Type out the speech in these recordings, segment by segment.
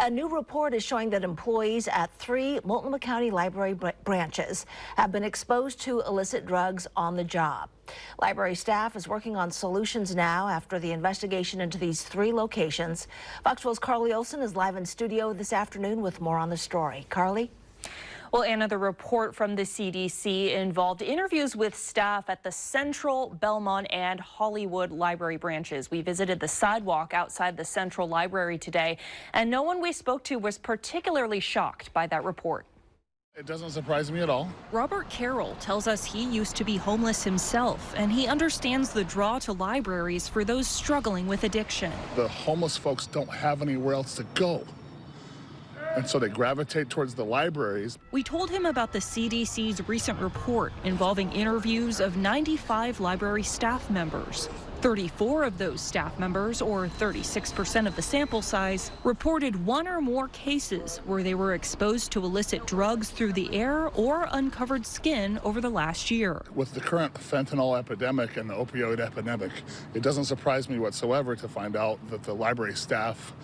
A new report is showing that employees at 3 Multnomah County Library branches have been exposed to illicit drugs on the job. Library staff is working on solutions now after the investigation into these 3 locations. Fox 12's Carly Olson is live in studio this afternoon with more on the story. Carly? Well, Anna, the report from the CDC involved interviews with staff at the Central, Belmont, and Hollywood Library branches. We visited the sidewalk outside the Central Library today, and no one we spoke to was particularly shocked by that report. It doesn't surprise me at all. Robert Carroll tells us he used to be homeless himself, and he understands the draw to libraries for those struggling with addiction. The homeless folks don't have anywhere else to go, and so they gravitate towards the libraries. We told him about the CDC's recent report involving interviews of 95 library staff members. 34 of those staff members, or 36% of the sample size, reported 1 or more cases where they were exposed to illicit drugs through the air or uncovered skin over the last year. With the current fentanyl epidemic and the opioid epidemic, it doesn't surprise me whatsoever to find out that the library staff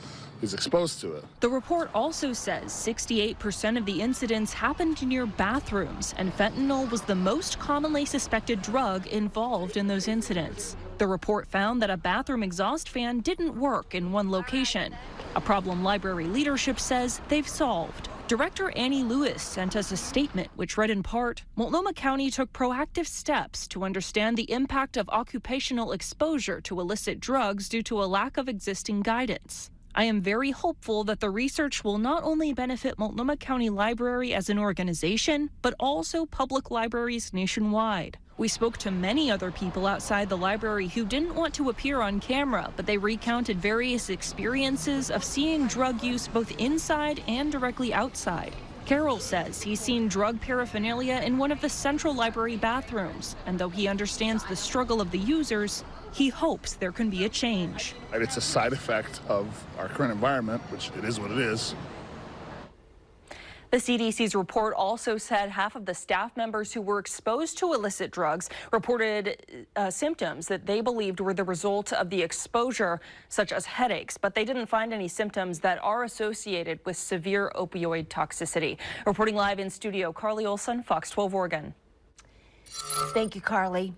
is exposed to it. The report also says 68% of the incidents happened near bathrooms, and fentanyl was the most commonly suspected drug involved in those incidents. The report found that a bathroom exhaust fan didn't work in one location, a problem library leadership says they've solved. Director Annie Lewis sent us a statement which read in part, Multnomah County took proactive steps to understand the impact of occupational exposure to illicit drugs due to a lack of existing guidance. I am very hopeful that the research will not only benefit Multnomah County Library as an organization, but also public libraries nationwide. We spoke to many other people outside the library who didn't want to appear on camera, but they recounted various experiences of seeing drug use both inside and directly outside. Carroll says he's seen drug paraphernalia in one of the Central Library bathrooms, and though he understands the struggle of the users, he hopes there can be a change. It's a side effect of our current environment, which it is what it is. The CDC's report also said half of the staff members who were exposed to illicit drugs reported symptoms that they believed were the result of the exposure, such as headaches, but they didn't find any symptoms that are associated with severe opioid toxicity. Reporting live in studio, Carly Olson, Fox 12 Oregon. Thank you, Carly.